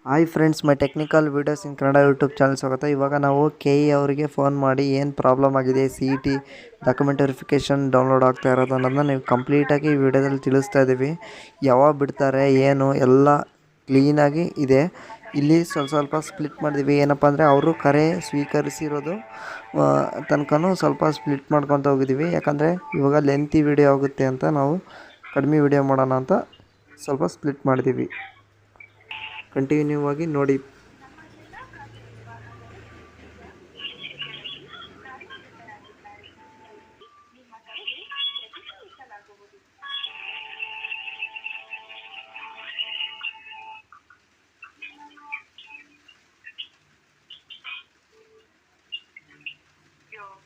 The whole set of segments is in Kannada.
ಹಾಯ್ ಫ್ರೆಂಡ್ಸ್, ಮೈ ಟೆಕ್ನಿಕಲ್ ವೀಡಿಯೋಸ್ ಇನ್ ಕನ್ನಡ ಯೂಟ್ಯೂಬ್ ಚಾನಲ್ ಸ್ವಾಗತ. ಇವಾಗ ನಾವು KE ಅವರಿಗೆ ಫೋನ್ ಮಾಡಿ ಏನು ಪ್ರಾಬ್ಲಮ್ ಆಗಿದೆ, CET ಡಾಕ್ಯುಮೆಂಟ್ ವೆರಿಫಿಕೇಷನ್ ಡೌನ್ಲೋಡ್ ಆಗ್ತಾ ಇರೋದು ಅನ್ನೋದನ್ನ ನೀವು ಕಂಪ್ಲೀಟಾಗಿ ಈ ವಿಡಿಯೋದಲ್ಲಿ ತಿಳಿಸ್ತಾ ಇದ್ದೀವಿ. ಯಾವಾಗ ಬಿಡ್ತಾರೆ ಏನು ಎಲ್ಲ ಕ್ಲೀನಾಗಿ ಇದೆ. ಇಲ್ಲಿ ಸ್ವಲ್ಪ ಸ್ಪ್ಲಿಟ್ ಮಾಡಿದ್ವಿ. ಏನಪ್ಪ ಅಂದರೆ ಅವರು ಕರೆ ಸ್ವೀಕರಿಸಿರೋದು ತನಕನೂ ಸ್ವಲ್ಪ ಸ್ಪ್ಲಿಟ್ ಮಾಡ್ಕೊತ ಹೋಗಿದ್ದೀವಿ. ಯಾಕಂದರೆ ಇವಾಗ ಲೆಂತಿ ವಿಡಿಯೋ ಆಗುತ್ತೆ ಅಂತ ನಾವು ಕಡಿಮೆ ವಿಡಿಯೋ ಮಾಡೋಣ ಅಂತ ಸ್ವಲ್ಪ ಸ್ಪ್ಲಿಟ್ ಮಾಡಿದ್ದೀವಿ. ಕಂಟಿನ್ಯೂ ಆಗಿ ನೋಡಿ.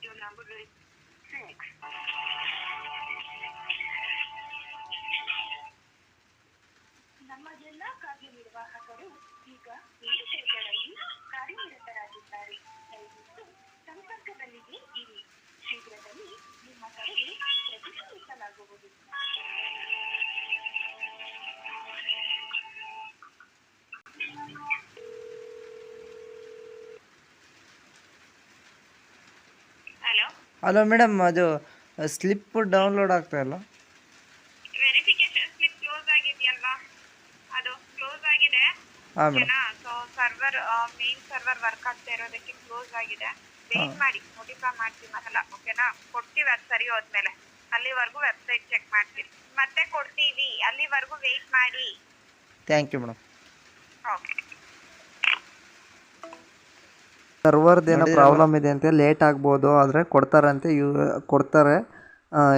Your number is 6. ನಮ್ಮ ಎಲ್ಲ ಕಾರ್ಯನಿರ್ವಾಹಕರು ಈಗ ಈ ವಿಷಯಗಳಲ್ಲಿ ಕಾರ್ಯನಿರತರಾಗಿದ್ದಾರೆ. ದಯವಿಟ್ಟು ಸಂಪರ್ಕದಲ್ಲಿಯೇ ಇರಿ. ಶೀಘ್ರದಲ್ಲಿ ನಿಮ್ಮ ಕರೆಗೆ ಪ್ರತಿಕ್ರಿಯಿಸಲಾಗುವುದು. ಹಲೋ ಮೇಡಮ್, ಅದು ಸ್ಲಿಪ್ ಡೌನ್ಲೋಡ್ ಆಗ್ತಾ ಇಲ್ಲ. ವೆರಿಫಿಕೇಶನ್ ಸ್ಲಿಪ್ ಕ್ಲೋಸ್ ಆಗಿದೆಯಲ್ಲ, ಅದು ಕ್ಲೋಸ್ ಆಗಿದೆ. ಓಕೆನಾ? So server main server work ಆಗ್ತಾ ಇರೋದಕ್ಕೆ ಕ್ಲೋಸ್ ಆಗಿದೆ. ವೇಟ್ ಮಾಡಿ, ನೋಟಿಫೈ ಮಾಡ್ತೀವಿ ಮತ್ತಲ್ಲ. ಓಕೆನಾ? ಕೊಡ್ತೀವಿ, ಅದು ಸರಿ ಹೋದ್ಮೇಲೆ ಅಲ್ಲಿವರೆಗೂ ವೆಬ್ಸೈಟ್ ಚೆಕ್ ಮಾಡ್ತೀವಿ, ಮತ್ತೆ ಕೊಡ್ತೀವಿ. ಅಲ್ಲಿವರೆಗೂ ವೇಟ್ ಮಾಡಿ. Thank you madam. ಓಕೆ. ಸರ್ವರ್ದೇನೋ ಪ್ರಾಬ್ಲಮ್ ಇದೆ ಅಂತ, ಲೇಟ್ ಆಗ್ಬೋದು, ಆದರೆ ಕೊಡ್ತಾರೆ.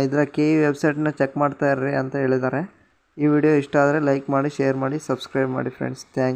ಇದರ KE ವೆಬ್ಸೈಟ್ನ ಚೆಕ್ ಮಾಡ್ತಾ ಇರ್ರಿ ಅಂತ ಹೇಳಿದ್ದಾರೆ. ಈ ವಿಡಿಯೋ ಇಷ್ಟ ಆದರೆ ಲೈಕ್ ಮಾಡಿ, ಶೇರ್ ಮಾಡಿ, ಸಬ್ಸ್ಕ್ರೈಬ್ ಮಾಡಿ ಫ್ರೆಂಡ್ಸ್. Thank you.